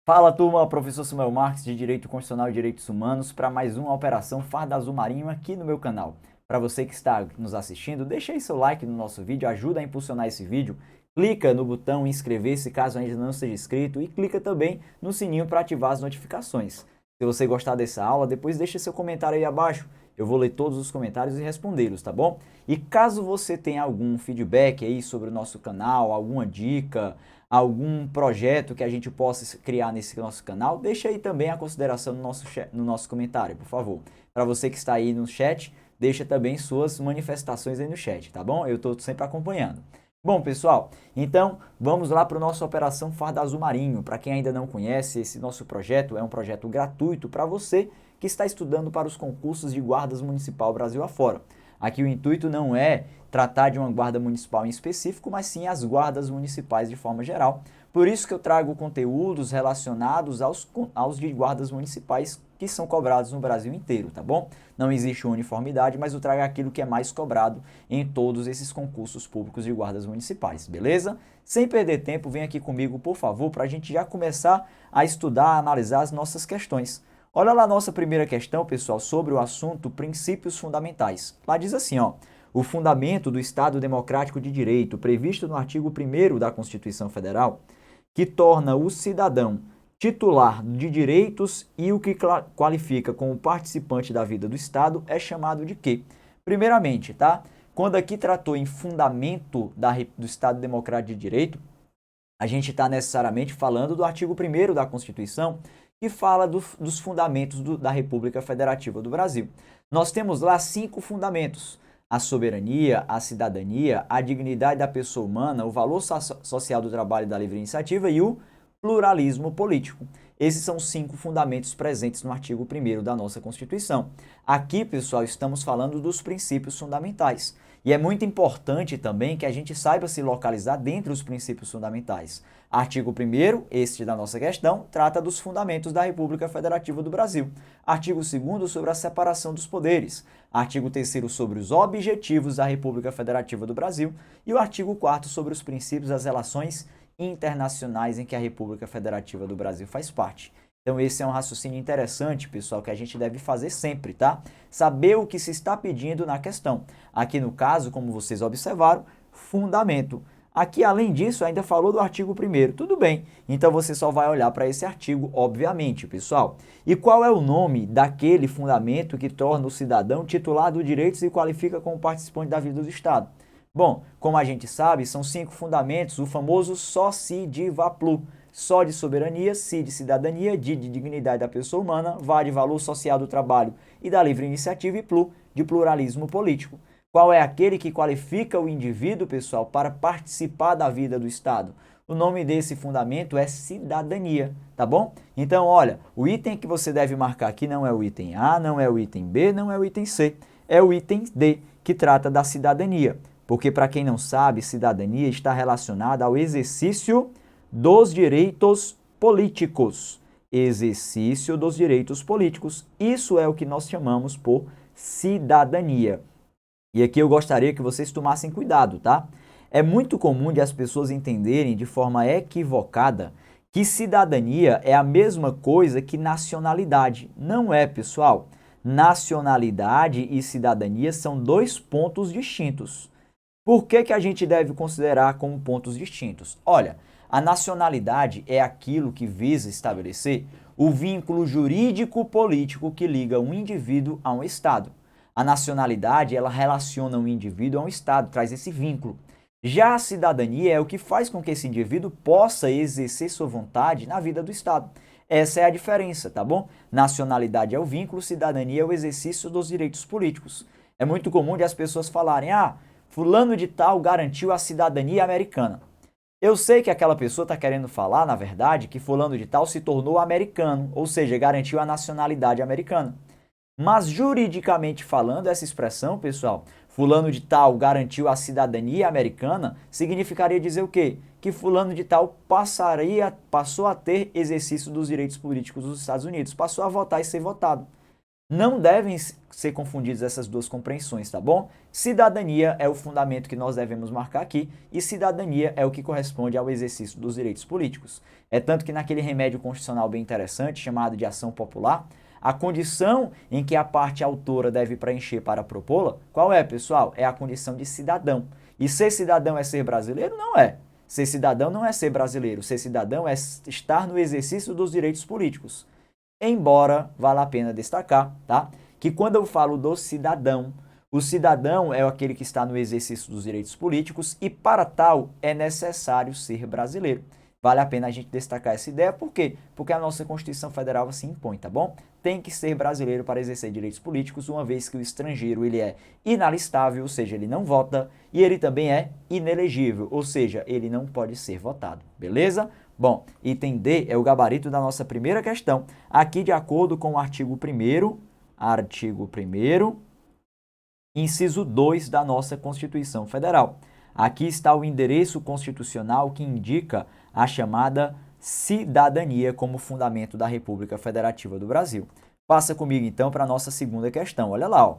Fala turma, professor Samuel Marques de Direito Constitucional e Direitos Humanos para mais uma Operação Farda Azul Marinho aqui no meu canal. Para você que está nos assistindo, deixa aí seu like no nosso vídeo, ajuda a impulsionar esse vídeo, clica no botão inscrever-se caso ainda não seja inscrito e clica também no sininho para ativar as notificações. Se você gostar dessa aula, depois deixa seu comentário aí abaixo, eu vou ler todos os comentários e respondê-los, tá bom? E caso você tenha algum feedback aí sobre o nosso canal, alguma dica, algum projeto que a gente possa criar nesse nosso canal, deixa aí também a consideração no nosso comentário, por favor. Para você que está aí no chat, deixa também suas manifestações aí no chat, tá bom? Eu estou sempre acompanhando. Bom, pessoal, então vamos lá para a nossa Operação Farda Azul Marinho. Para quem ainda não conhece, esse nosso projeto é um projeto gratuito para você que está estudando para os concursos de guardas municipal Brasil afora. Aqui o intuito não é tratar de uma guarda municipal em específico, mas sim as guardas municipais de forma geral. Por isso que eu trago conteúdos relacionados aos de guardas municipais que são cobrados no Brasil inteiro, tá bom? Não existe uniformidade, mas eu trago aquilo que é mais cobrado em todos esses concursos públicos de guardas municipais, beleza? Sem perder tempo, vem aqui comigo, por favor, para a gente já começar a estudar, a analisar as nossas questões. Olha lá a nossa primeira questão, pessoal, sobre o assunto princípios fundamentais. Lá diz assim, ó, o fundamento do Estado Democrático de Direito, previsto no artigo 1º da Constituição Federal, que torna o cidadão titular de direitos e o que qualifica como participante da vida do Estado é chamado de quê? Primeiramente, tá? Quando aqui tratou em fundamento do Estado Democrático de Direito, a gente está necessariamente falando do artigo 1º da Constituição, que fala dos fundamentos da República Federativa do Brasil. Nós temos lá 5 fundamentos: a soberania, a cidadania, a dignidade da pessoa humana, o valor social do trabalho e da livre iniciativa e o pluralismo político. Esses são 5 fundamentos presentes no artigo 1º da nossa Constituição. Aqui, pessoal, estamos falando dos princípios fundamentais. E é muito importante também que a gente saiba se localizar dentro dos princípios fundamentais. Artigo 1º, este da nossa questão, trata dos fundamentos da República Federativa do Brasil. Artigo 2º, sobre a separação dos poderes. Artigo 3º, sobre os objetivos da República Federativa do Brasil. E o artigo 4º, sobre os princípios das relações internacionais em que a República Federativa do Brasil faz parte. Então esse é um raciocínio interessante, pessoal, que a gente deve fazer sempre, tá? Saber o que se está pedindo na questão. Aqui no caso, como vocês observaram, fundamento. Aqui, além disso, ainda falou do artigo 1º. Tudo bem, então você só vai olhar para esse artigo, obviamente, pessoal. E qual é o nome daquele fundamento que torna o cidadão titular dos direitos e qualifica como participante da vida do Estado? Bom, como a gente sabe, são 5 fundamentos, o famoso só si de vaplu. Só de soberania, si de cidadania, di de dignidade da pessoa humana, va de valor social do trabalho e da livre iniciativa e plu de pluralismo político. Qual é aquele que qualifica o indivíduo, pessoal, para participar da vida do Estado? O nome desse fundamento é cidadania, tá bom? Então, olha, o item que você deve marcar aqui não é o item A, não é o item B, não é o item C, é o item D, que trata da cidadania. Porque, para quem não sabe, cidadania está relacionada ao exercício dos direitos políticos. Exercício dos direitos políticos. Isso é o que nós chamamos por cidadania. E aqui eu gostaria que vocês tomassem cuidado, tá? É muito comum de as pessoas entenderem de forma equivocada que cidadania é a mesma coisa que nacionalidade. Não é, pessoal. Nacionalidade e cidadania são 2 pontos distintos. Por que a gente deve considerar como pontos distintos? Olha, a nacionalidade é aquilo que visa estabelecer o vínculo jurídico-político que liga um indivíduo a um Estado. A nacionalidade, ela relaciona um indivíduo a um Estado, traz esse vínculo. Já a cidadania é o que faz com que esse indivíduo possa exercer sua vontade na vida do Estado. Essa é a diferença, tá bom? Nacionalidade é o vínculo, cidadania é o exercício dos direitos políticos. É muito comum de as pessoas falarem, fulano de tal garantiu a cidadania americana. Eu sei que aquela pessoa está querendo falar, na verdade, que fulano de tal se tornou americano, ou seja, garantiu a nacionalidade americana. Mas juridicamente falando, essa expressão, pessoal, fulano de tal garantiu a cidadania americana, significaria dizer o quê? Que fulano de tal passou a ter exercício dos direitos políticos dos Estados Unidos, passou a votar e ser votado. Não devem ser confundidas essas duas compreensões, tá bom? Cidadania é o fundamento que nós devemos marcar aqui e cidadania é o que corresponde ao exercício dos direitos políticos. É tanto que naquele remédio constitucional bem interessante, chamado de ação popular, a condição em que a parte autora deve preencher para propô-la, qual é, pessoal? É a condição de cidadão. E ser cidadão é ser brasileiro? Não é. Ser cidadão não é ser brasileiro. Ser cidadão é estar no exercício dos direitos políticos. Embora vale a pena destacar, tá? Que quando eu falo do cidadão, o cidadão é aquele que está no exercício dos direitos políticos e para tal é necessário ser brasileiro. Vale a pena a gente destacar essa ideia, por quê? Porque a nossa Constituição Federal assim impõe, tá bom? Tem que ser brasileiro para exercer direitos políticos, uma vez que o estrangeiro ele é inalistável, ou seja, ele não vota, e ele também é inelegível, ou seja, ele não pode ser votado, beleza? Bom, item D é o gabarito da nossa primeira questão. Aqui, de acordo com o artigo 1º, inciso 2 da nossa Constituição Federal. Aqui está o endereço constitucional que indica a chamada cidadania como fundamento da República Federativa do Brasil. Passa comigo, então, para a nossa segunda questão. Olha lá, ó.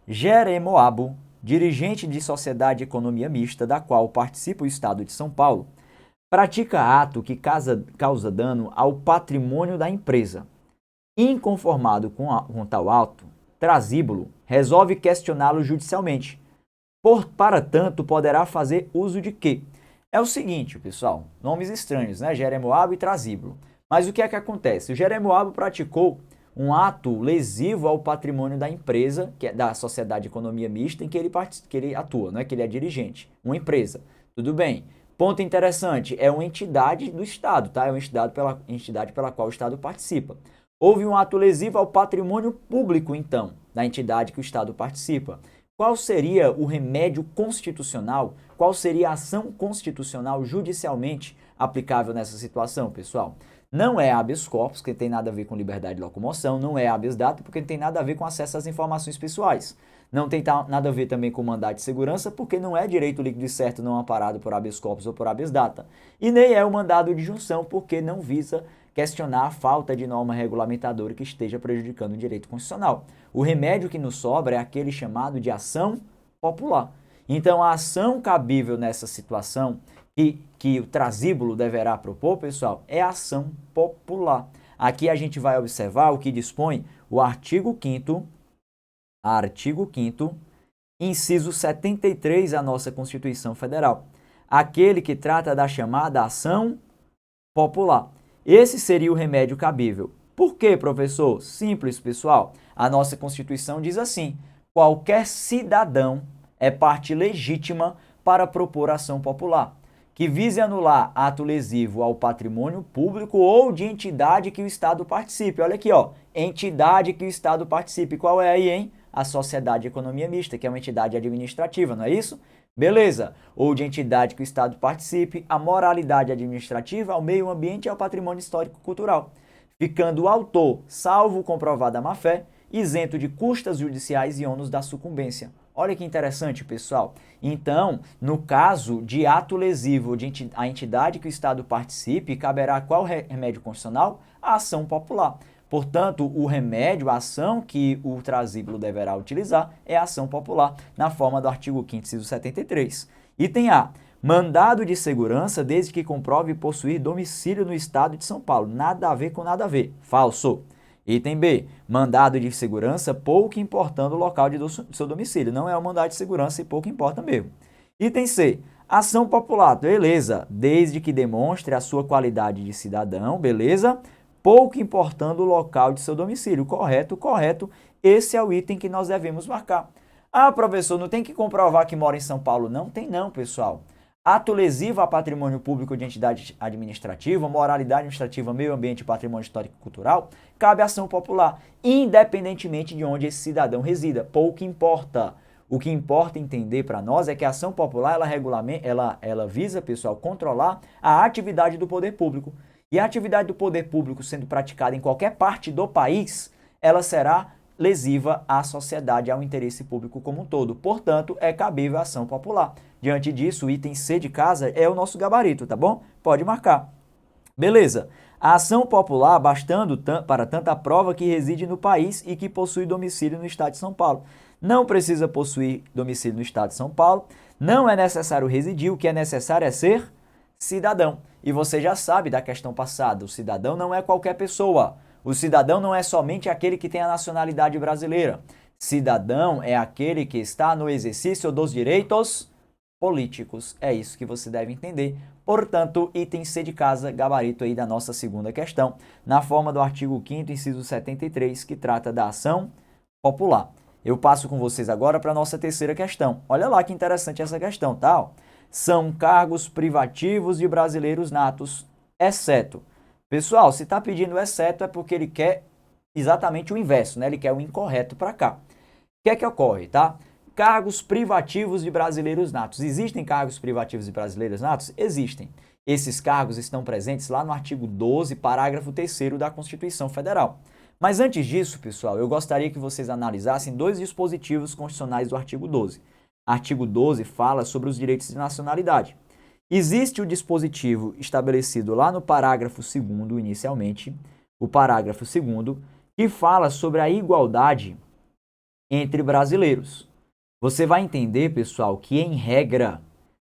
Jeremoabo, dirigente de sociedade de economia mista, da qual participa o Estado de São Paulo, pratica ato que causa dano ao patrimônio da empresa. Inconformado com tal ato, Trasíbulo resolve questioná-lo judicialmente. Para tanto, poderá fazer uso de quê? É o seguinte, pessoal, nomes estranhos, né? Jeremoabo e Trasíbulo. Mas o que é que acontece? O Jeremoabo praticou um ato lesivo ao patrimônio da empresa, que é da Sociedade de Economia Mista, em que ele atua, né? Que ele é dirigente, uma empresa. Tudo bem. Ponto interessante, é uma entidade do Estado, tá? É uma entidade pela qual o Estado participa. Houve um ato lesivo ao patrimônio público, então, da entidade que o Estado participa. Qual seria o remédio constitucional? Qual seria a ação constitucional judicialmente aplicável nessa situação, pessoal? Não é habeas corpus, que tem nada a ver com liberdade de locomoção, não é habeas data, porque não tem nada a ver com acesso às informações pessoais. Não tem nada a ver também com mandado de segurança, porque não é direito líquido e certo não amparado por habeas corpus ou por habeas data. E nem é o mandado de junção, porque não visa questionar a falta de norma regulamentadora que esteja prejudicando o direito constitucional. O remédio que nos sobra é aquele chamado de ação popular. Então, a ação cabível nessa situação que o Trasíbulo deverá propor, pessoal, é a ação popular. Aqui a gente vai observar o que dispõe o artigo 5º, inciso 73 da nossa Constituição Federal. Aquele que trata da chamada ação popular. Esse seria o remédio cabível. Por quê, professor? Simples, pessoal. A nossa Constituição diz assim: qualquer cidadão é parte legítima para propor ação popular, que vise anular ato lesivo ao patrimônio público ou de entidade que o Estado participe. Olha aqui, ó, entidade que o Estado participe. Qual é aí, hein? A Sociedade de Economia Mista, que é uma entidade administrativa, não é isso? Beleza. Ou de entidade que o Estado participe, a moralidade administrativa, ao meio ambiente e ao patrimônio histórico-cultural, ficando o autor, salvo comprovada má-fé, isento de custas judiciais e ônus da sucumbência. Olha que interessante, pessoal. Então, no caso de ato lesivo de a entidade que o Estado participe, caberá qual remédio constitucional? A ação popular. Portanto, o remédio, a ação que o Trasíbulo deverá utilizar é a ação popular, na forma do artigo 5º, inciso 73. Item A. Mandado de segurança desde que comprove possuir domicílio no Estado de São Paulo. Nada a ver com nada a ver. Falso. Item B. Mandado de segurança pouco importando o local de seu domicílio. Não é um mandado de segurança e pouco importa mesmo. Item C. Ação popular. Beleza. Desde que demonstre a sua qualidade de cidadão. Beleza. Pouco importando o local de seu domicílio. Correto, correto. Esse é o item que nós devemos marcar. Ah, professor, não tem que comprovar que mora em São Paulo? Não tem não, pessoal. Ato lesivo a patrimônio público de entidade administrativa, moralidade administrativa, meio ambiente e patrimônio histórico e cultural, cabe ação popular, independentemente de onde esse cidadão resida. Pouco importa. O que importa entender para nós é que a ação popular, ela visa, pessoal, controlar a atividade do poder público. E a atividade do poder público sendo praticada em qualquer parte do país, ela será lesiva à sociedade, ao interesse público como um todo. Portanto, é cabível a ação popular. Diante disso, o item C de casa é o nosso gabarito, tá bom? Pode marcar. Beleza. A ação popular bastando para tanta prova que reside no país e que possui domicílio no estado de São Paulo. Não precisa possuir domicílio no estado de São Paulo, não é necessário residir, o que é necessário é ser cidadão. E você já sabe da questão passada, o cidadão não é qualquer pessoa. O cidadão não é somente aquele que tem a nacionalidade brasileira. Cidadão é aquele que está no exercício dos direitos políticos. É isso que você deve entender. Portanto, item C de casa, gabarito aí da nossa segunda questão, na forma do artigo 5º, inciso 73, que trata da ação popular. Eu passo com vocês agora para a nossa terceira questão. Olha lá que interessante essa questão, tá? São cargos privativos de brasileiros natos, exceto. Pessoal, se está pedindo exceto é porque ele quer exatamente o inverso, né? Ele quer o incorreto para cá. O que é que ocorre, tá? Cargos privativos de brasileiros natos. Existem cargos privativos de brasileiros natos? Existem. Esses cargos estão presentes lá no artigo 12, parágrafo 3º da Constituição Federal. Mas antes disso, pessoal, eu gostaria que vocês analisassem dois dispositivos constitucionais do artigo 12. Artigo 12 fala sobre os direitos de nacionalidade. Existe o dispositivo estabelecido lá no parágrafo 2º, inicialmente, o parágrafo 2º, que fala sobre a igualdade entre brasileiros. Você vai entender, pessoal, que em regra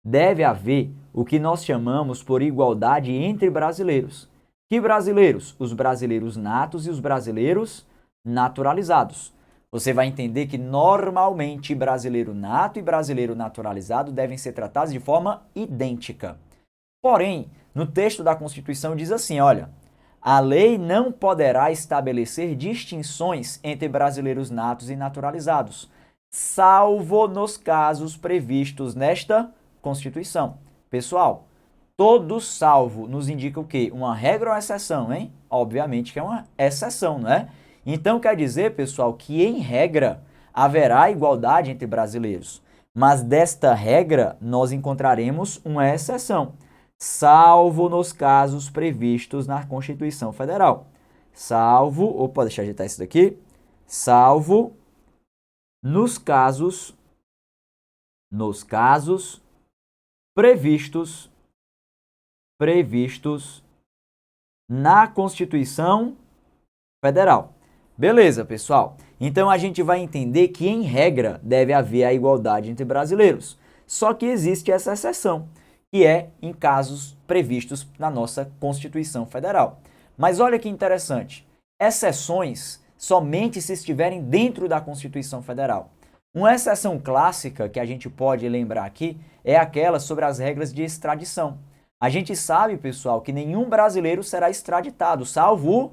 deve haver o que nós chamamos por igualdade entre brasileiros. Que brasileiros? Os brasileiros natos e os brasileiros naturalizados. Você vai entender que normalmente brasileiro nato e brasileiro naturalizado devem ser tratados de forma idêntica. Porém, no texto da Constituição diz assim, olha, a lei não poderá estabelecer distinções entre brasileiros natos e naturalizados, salvo nos casos previstos nesta Constituição. Pessoal, todo salvo nos indica o quê? Uma regra ou exceção, hein? Obviamente que é uma exceção, não é? Então quer dizer, pessoal, que em regra haverá igualdade entre brasileiros. Mas desta regra nós encontraremos uma exceção, salvo nos casos previstos na Constituição Federal. Deixa eu ajeitar isso daqui. Salvo nos casos previstos na Constituição Federal. Beleza, pessoal? Então a gente vai entender que, em regra, deve haver a igualdade entre brasileiros. Só que existe essa exceção, que é em casos previstos na nossa Constituição Federal. Mas olha que interessante, exceções somente se estiverem dentro da Constituição Federal. Uma exceção clássica que a gente pode lembrar aqui é aquela sobre as regras de extradição. A gente sabe, pessoal, que nenhum brasileiro será extraditado, salvo o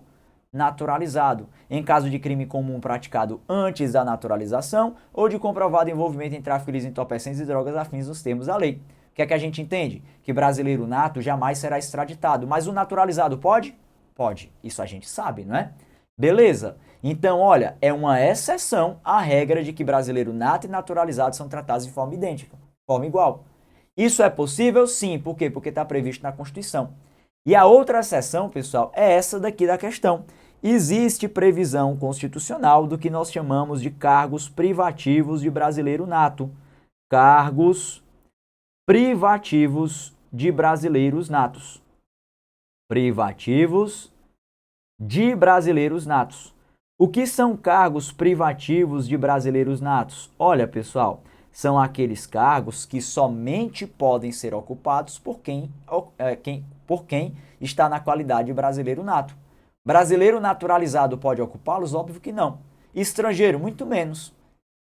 naturalizado, em caso de crime comum praticado antes da naturalização ou de comprovado envolvimento em tráfico de entorpecentes e drogas afins nos termos da lei. O que é que a gente entende? Que brasileiro nato jamais será extraditado, mas o naturalizado pode? Pode. Isso a gente sabe, não é? Beleza? Então, olha, é uma exceção à regra de que brasileiro nato e naturalizado são tratados de forma idêntica, forma igual. Isso é possível? Sim. Por quê? Porque está previsto na Constituição. E a outra exceção, pessoal, é essa daqui da questão. Existe previsão constitucional do que nós chamamos de cargos privativos de brasileiro nato. Cargos privativos de brasileiros natos. Privativos de brasileiros natos. O que são cargos privativos de brasileiros natos? Olha, pessoal, são aqueles cargos que somente podem ser ocupados por quem está na qualidade de brasileiro nato. Brasileiro naturalizado pode ocupá-los? Óbvio que não. Estrangeiro, muito menos.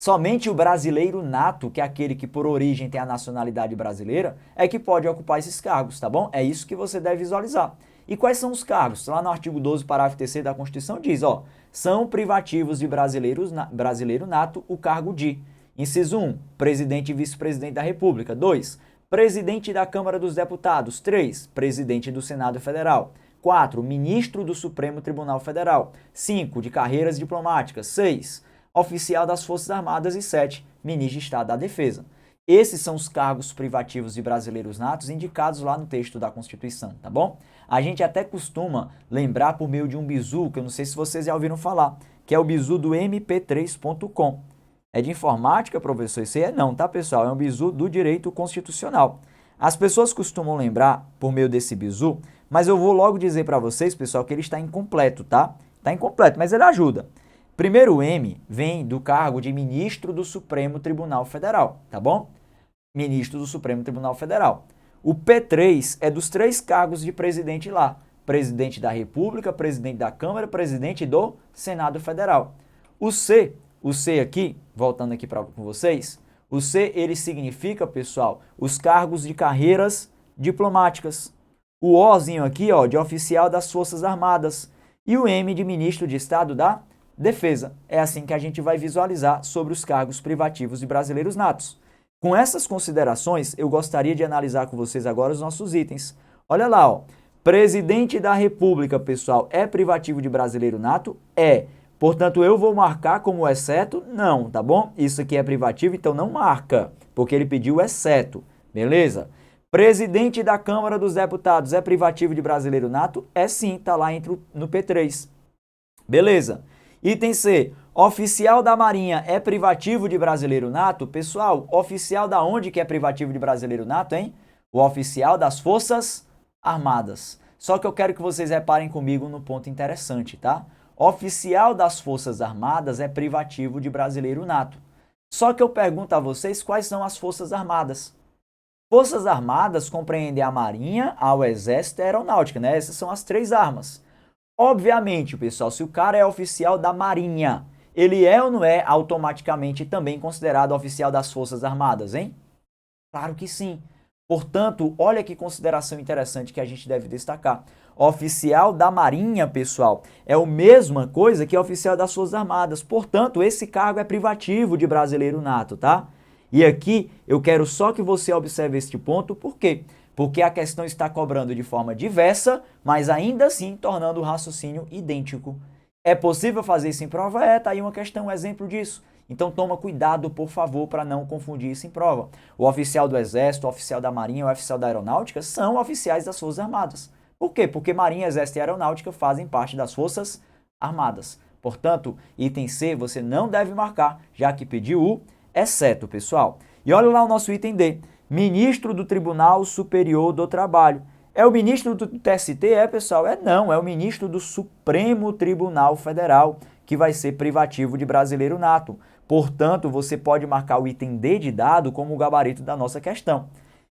Somente o brasileiro nato, que é aquele que por origem tem a nacionalidade brasileira, é que pode ocupar esses cargos, tá bom? É isso que você deve visualizar. E quais são os cargos? Lá no artigo 12, parágrafo 3º da Constituição diz, ó, são privativos de brasileiro nato o cargo de: inciso 1, presidente e vice-presidente da República. 2, presidente da Câmara dos Deputados. 3, presidente do Senado Federal. 4, ministro do Supremo Tribunal Federal. 5, de carreiras diplomáticas. 6, oficial das Forças Armadas. E 7, ministro de Estado da Defesa. Esses são os cargos privativos de brasileiros natos indicados lá no texto da Constituição, tá bom? A gente até costuma lembrar por meio de um bizu, que eu não sei se vocês já ouviram falar, que é o bizu do mp3.com. É de informática, professor? Isso aí é não, tá, pessoal? É um bizu do direito constitucional. As pessoas costumam lembrar, por meio desse bizu, mas eu vou logo dizer para vocês, pessoal, que ele está incompleto, tá? Está incompleto, mas ele ajuda. Primeiro M vem do cargo de ministro do Supremo Tribunal Federal, tá bom? Ministro do Supremo Tribunal Federal. O P3 é dos 3 cargos de presidente lá. Presidente da República, presidente da Câmara, presidente do Senado Federal. O C aqui, voltando aqui com vocês, o C ele significa, pessoal, os cargos de carreiras diplomáticas. O Ozinho aqui, ó, de oficial das Forças Armadas. E o M de ministro de Estado da Defesa. É assim que a gente vai visualizar sobre os cargos privativos de brasileiros natos. Com essas considerações, eu gostaria de analisar com vocês agora os nossos itens. Olha lá, ó. Presidente da República, pessoal, é privativo de brasileiro nato? É. Portanto, eu vou marcar como exceto? Não, tá bom? Isso aqui é privativo, então não marca, porque ele pediu exceto, beleza? Presidente da Câmara dos Deputados é privativo de brasileiro nato? É sim, tá lá no P3. Beleza. Item C, oficial da Marinha é privativo de brasileiro nato? Pessoal, oficial da onde que é privativo de brasileiro nato, hein? O oficial das Forças Armadas. Só que eu quero que vocês reparem comigo no ponto interessante, tá? Oficial das Forças Armadas é privativo de brasileiro nato. Só que eu pergunto a vocês quais são as Forças Armadas. Forças Armadas compreendem a Marinha, o Exército e a Aeronáutica, né? Essas são as 3 armas. Obviamente, pessoal, se o cara é oficial da Marinha, ele é ou não é automaticamente também considerado oficial das Forças Armadas, hein? Claro que sim. Portanto, olha que consideração interessante que a gente deve destacar. Oficial da Marinha, pessoal, é a mesma coisa que oficial das Forças Armadas. Portanto, esse cargo é privativo de brasileiro nato, tá? E aqui eu quero só que você observe este ponto, por quê? Porque a questão está cobrando de forma diversa, mas ainda assim tornando o raciocínio idêntico. É possível fazer isso em prova? É, tá aí uma questão, um exemplo disso. Então toma cuidado, por favor, para não confundir isso em prova. O oficial do Exército, o oficial da Marinha, o oficial da Aeronáutica são oficiais das Forças Armadas. Por quê? Porque Marinha, Exército e Aeronáutica fazem parte das Forças Armadas. Portanto, item C você não deve marcar, já que pediu o exceto, pessoal. E olha lá o nosso item D. Ministro do Tribunal Superior do Trabalho. É o ministro do TST? É, pessoal? Não, é o ministro do Supremo Tribunal Federal, que vai ser privativo de brasileiro nato. Portanto, você pode marcar o item D de dado como o gabarito da nossa questão.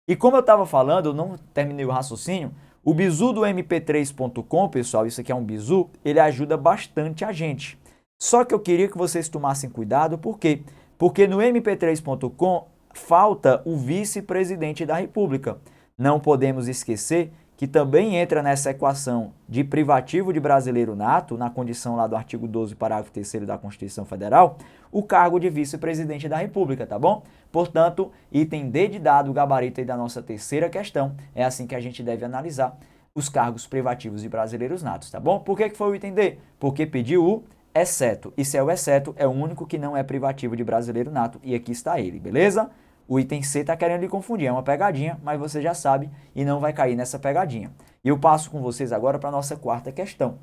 E como eu estava falando, eu não terminei o raciocínio, o bizu do mp3.com, pessoal, isso aqui é um bizu, ele ajuda bastante a gente. Só que eu queria que vocês tomassem cuidado, por quê? Porque no mp3.com falta o vice-presidente da República. Não podemos esquecer que também entra nessa equação de privativo de brasileiro nato, na condição lá do artigo 12, parágrafo 3º da Constituição Federal, o cargo de vice-presidente da República, tá bom? Portanto, item D de dado, o gabarito aí da nossa terceira questão, é assim que a gente deve analisar os cargos privativos de brasileiros natos, tá bom? Por que foi o item D? Porque pediu o exceto. E se é o exceto, é o único que não é privativo de brasileiro nato, e aqui está ele, beleza? O item C está querendo lhe confundir, é uma pegadinha, mas você já sabe e não vai cair nessa pegadinha. E eu passo com vocês agora para a nossa quarta questão.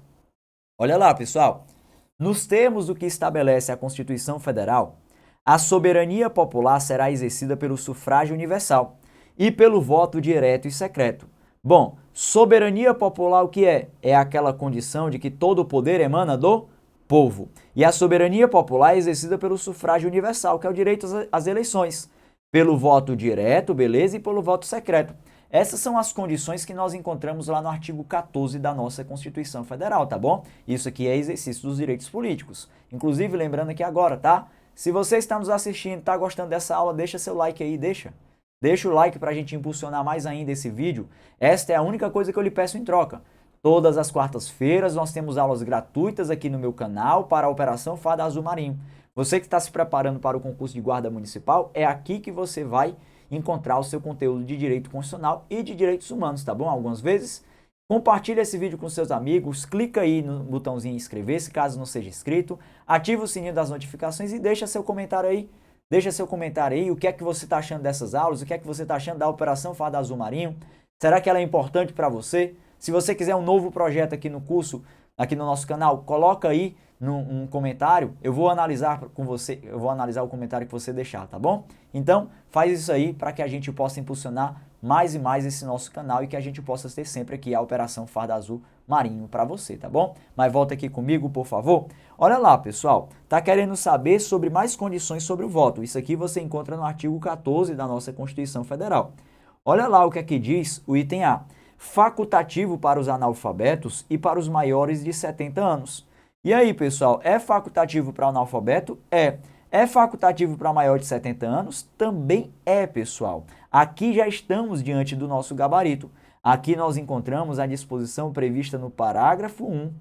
Olha lá, pessoal. Nos termos do que estabelece a Constituição Federal, a soberania popular será exercida pelo sufrágio universal e pelo voto direto e secreto. Bom, soberania popular o que é? É aquela condição de que todo o poder emana do povo. E a soberania popular é exercida pelo sufrágio universal, que é o direito às eleições. Pelo voto direto, beleza? E pelo voto secreto. Essas são as condições que nós encontramos lá no artigo 14 da nossa Constituição Federal, tá bom? Isso aqui é exercício dos direitos políticos. Inclusive, lembrando aqui agora, tá? Se você está nos assistindo, está gostando dessa aula, deixa seu like aí, deixa. Deixa o like para a gente impulsionar mais ainda esse vídeo. Esta é a única coisa que eu lhe peço em troca. Todas as quartas-feiras nós temos aulas gratuitas aqui no meu canal para a Operação Farda Azul Marinho. Você que está se preparando para o concurso de guarda municipal, é aqui que você vai encontrar o seu conteúdo de direito constitucional e de direitos humanos, tá bom? Algumas vezes. Compartilhe esse vídeo com seus amigos, clica aí no botãozinho inscrever-se, caso não seja inscrito, ativa o sininho das notificações e deixa seu comentário aí. Deixa seu comentário aí, o que é que você está achando dessas aulas, o que é que você está achando da Operação Farda Azul Marinho. Será que ela é importante para você? Se você quiser um novo projeto aqui no curso, aqui no nosso canal, coloca aí num comentário, eu vou analisar com você, eu vou analisar o comentário que você deixar, tá bom? Então, faz isso aí para que a gente possa impulsionar mais e mais esse nosso canal e que a gente possa ter sempre aqui a Operação Farda Azul Marinho para você, tá bom? Mas volta aqui comigo, por favor. Olha lá, pessoal, tá querendo saber sobre mais condições sobre o voto. Isso aqui você encontra no artigo 14 da nossa Constituição Federal. Olha lá o que aqui diz o item A. Facultativo para os analfabetos e para os maiores de 70 anos. E aí, pessoal, é facultativo para o analfabeto? É. É facultativo para maior de 70 anos? Também é, pessoal. Aqui já estamos diante do nosso gabarito. Aqui nós encontramos a disposição prevista no parágrafo 1,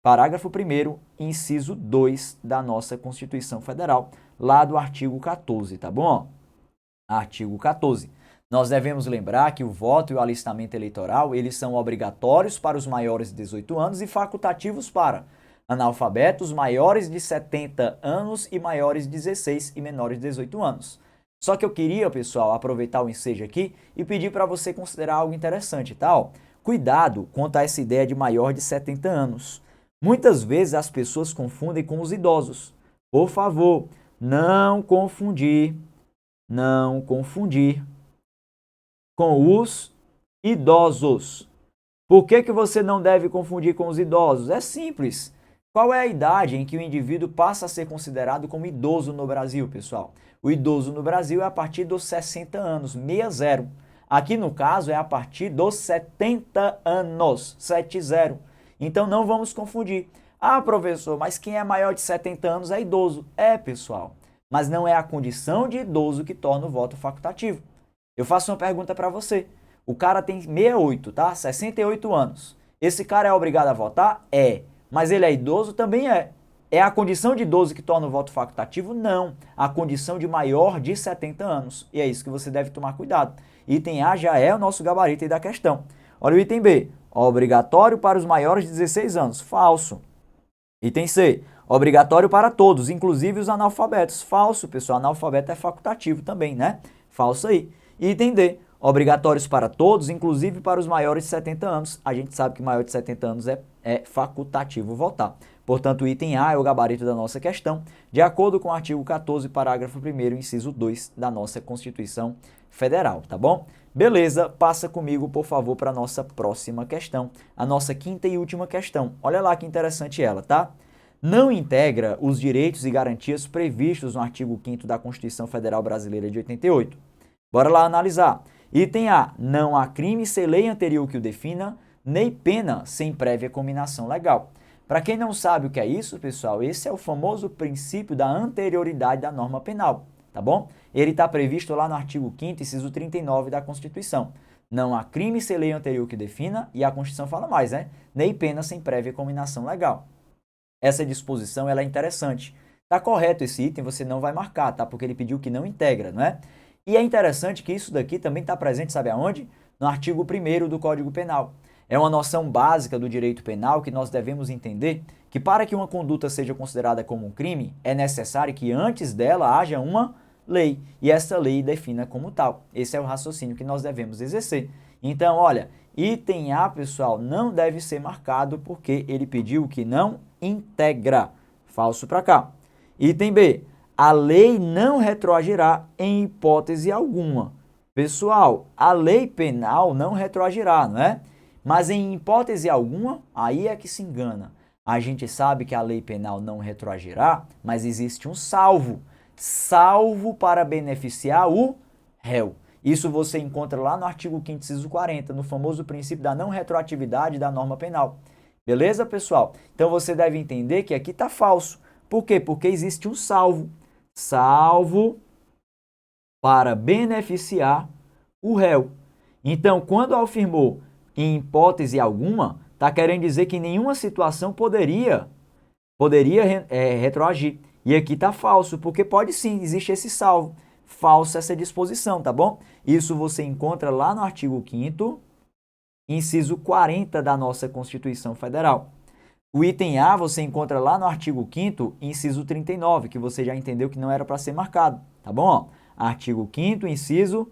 parágrafo 1º, inciso 2 da nossa Constituição Federal, lá do artigo 14, tá bom? Artigo 14. Nós devemos lembrar que o voto e o alistamento eleitoral, eles são obrigatórios para os maiores de 18 anos e facultativos para analfabetos maiores de 70 anos e maiores de 16 e menores de 18 anos. Só que eu queria, pessoal, aproveitar o ensejo aqui e pedir para você considerar algo interessante, tá? Ó, cuidado quanto a essa ideia de maior de 70 anos. Muitas vezes as pessoas confundem com os idosos. Por favor, não confundir com os idosos. Por que você não deve confundir com os idosos? É simples. Qual é a idade em que o indivíduo passa a ser considerado como idoso no Brasil, pessoal? O idoso no Brasil é a partir dos 60 anos, 60. Aqui no caso é a partir dos 70 anos, 70. Então não vamos confundir. Ah, professor, mas quem é maior de 70 anos é idoso. É, pessoal, mas não é a condição de idoso que torna o voto facultativo. Eu faço uma pergunta para você. O cara tem 68, tá? 68 anos. Esse cara é obrigado a votar? É. Mas ele é idoso? Também é. É a condição de idoso que torna o voto facultativo? Não. A condição de maior de 70 anos. E é isso que você deve tomar cuidado. Item A já é o nosso gabarito aí da questão. Olha o item B. Obrigatório para os maiores de 16 anos. Falso. Item C. Obrigatório para todos, inclusive os analfabetos. Falso, pessoal. Analfabeto é facultativo também, né? Falso aí. Item D. Obrigatórios para todos, inclusive para os maiores de 70 anos. A gente sabe que maior de 70 anos é facultativo votar. Portanto, o item A é o gabarito da nossa questão, de acordo com o artigo 14, parágrafo 1º, inciso 2 da nossa Constituição Federal, tá bom? Beleza, passa comigo, por favor, para a nossa próxima questão, a nossa quinta e última questão. Olha lá que interessante ela, tá? Não integra os direitos e garantias previstos no artigo 5º da Constituição Federal Brasileira de 88. Bora lá analisar. Item A. Não há crime sem lei anterior que o defina, nem pena sem prévia cominação legal. Para quem não sabe o que é isso, pessoal, esse é o famoso princípio da anterioridade da norma penal, tá bom? Ele está previsto lá no artigo 5º, inciso 39 da Constituição. Não há crime sem lei anterior que defina, e a Constituição fala mais, né? Nem pena sem prévia cominação legal. Essa disposição ela é interessante. Tá correto esse item, você não vai marcar, tá? Porque ele pediu que não integra, não é? E é interessante que isso daqui também está presente, sabe aonde? No artigo 1º do Código Penal. É uma noção básica do direito penal que nós devemos entender que para que uma conduta seja considerada como um crime, é necessário que antes dela haja uma lei, e essa lei defina como tal. Esse é o raciocínio que nós devemos exercer. Então, olha, item A, pessoal, não deve ser marcado porque ele pediu que não integra. Falso para cá. Item B. A lei não retroagirá em hipótese alguma. Pessoal, a lei penal não retroagirá, não é? Mas em hipótese alguma, aí é que se engana. A gente sabe que a lei penal não retroagirá, mas existe um salvo. Salvo para beneficiar o réu. Isso você encontra lá no artigo 5º, inciso 40, no famoso princípio da não retroatividade da norma penal. Beleza, pessoal? Então você deve entender que aqui está falso. Por quê? Porque existe um salvo. Salvo para beneficiar o réu. Então, quando afirmou em hipótese alguma, está querendo dizer que nenhuma situação poderia retroagir. E aqui está falso, porque pode sim, existe esse salvo. Falsa essa disposição, tá bom? Isso você encontra lá no artigo 5º, inciso 40 da nossa Constituição Federal. O item A você encontra lá no artigo 5º, inciso 39, que você já entendeu que não era para ser marcado, tá bom? Ó, artigo 5º, inciso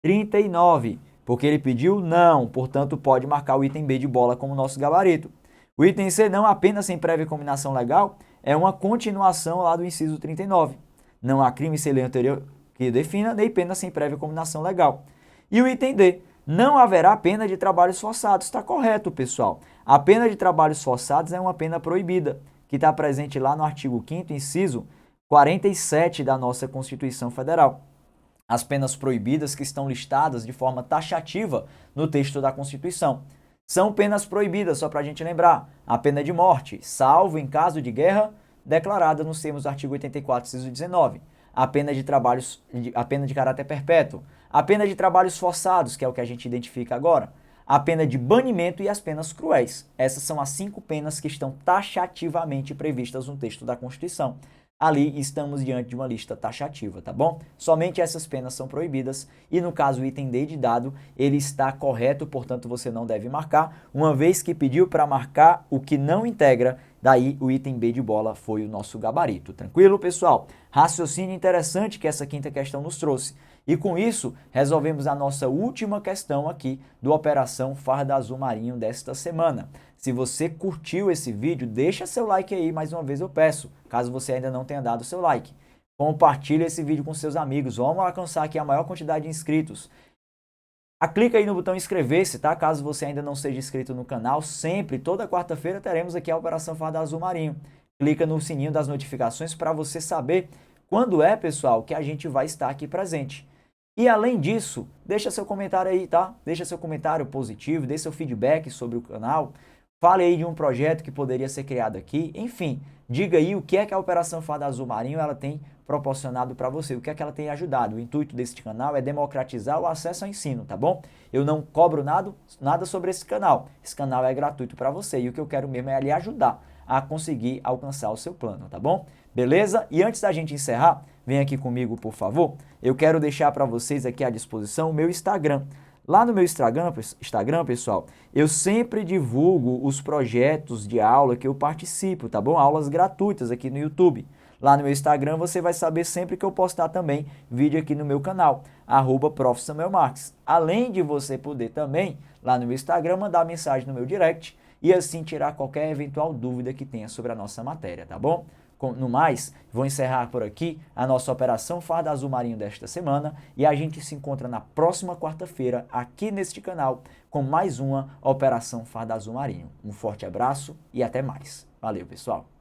39, porque ele pediu não, portanto pode marcar o item B de bola como nosso gabarito. O item C, não apenas sem prévia combinação legal, é uma continuação lá do inciso 39. Não há crime sem lei anterior que defina, nem pena sem prévia combinação legal. E o item D, Não haverá pena de trabalhos forçados. Está correto, pessoal. A pena de trabalhos forçados é uma pena proibida, que está presente lá no artigo 5º, inciso 47 da nossa Constituição Federal. As penas proibidas que estão listadas de forma taxativa no texto da Constituição. São penas proibidas, só para a gente lembrar, a pena de morte, salvo em caso de guerra, declarada nos termos do artigo 84, inciso 19. A pena de caráter perpétuo, a pena de trabalhos forçados, que é o que a gente identifica agora, a pena de banimento e as penas cruéis. Essas são as 5 penas que estão taxativamente previstas no texto da Constituição. Ali estamos diante de uma lista taxativa, tá bom? Somente essas penas são proibidas e no caso o item D de dado, ele está correto, portanto você não deve marcar, uma vez que pediu para marcar o que não integra, daí o item B de bola foi o nosso gabarito. Tranquilo, pessoal? Raciocínio interessante que essa quinta questão nos trouxe. E com isso, resolvemos a nossa última questão aqui do Operação Farda Azul Marinho desta semana. Se você curtiu esse vídeo, deixa seu like aí, mais uma vez eu peço, caso você ainda não tenha dado seu like. Compartilhe esse vídeo com seus amigos, vamos alcançar aqui a maior quantidade de inscritos. Clica aí no botão inscrever-se, tá? Caso você ainda não seja inscrito no canal, sempre, toda quarta-feira, teremos aqui a Operação Farda Azul Marinho. Clica no sininho das notificações para você saber quando é, pessoal, que a gente vai estar aqui presente. E além disso, deixa seu comentário aí, tá? Deixa seu comentário positivo, dê seu feedback sobre o canal. Fale aí de um projeto que poderia ser criado aqui. Enfim, diga aí o que é que a Operação Farda Azul Marinho ela tem proporcionado para você, o que é que ela tem ajudado. O intuito deste canal é democratizar o acesso ao ensino, tá bom? Eu não cobro nada sobre esse canal. Esse canal é gratuito para você e o que eu quero mesmo é lhe ajudar a conseguir alcançar o seu plano, tá bom? Beleza? E antes da gente encerrar, vem aqui comigo, por favor. Eu quero deixar para vocês aqui à disposição o meu Instagram. Lá no meu Instagram, pessoal, eu sempre divulgo os projetos de aula que eu participo, tá bom? Aulas gratuitas aqui no YouTube. Lá no meu Instagram você vai saber sempre que eu postar também vídeo aqui no meu canal, @ProfSamuelMarques. Além de você poder também, lá no meu Instagram, mandar mensagem no meu direct e assim tirar qualquer eventual dúvida que tenha sobre a nossa matéria, tá bom? No mais, vou encerrar por aqui a nossa Operação Farda Azul Marinho desta semana e a gente se encontra na próxima quarta-feira aqui neste canal com mais uma Operação Farda Azul Marinho. Um forte abraço e até mais. Valeu, pessoal!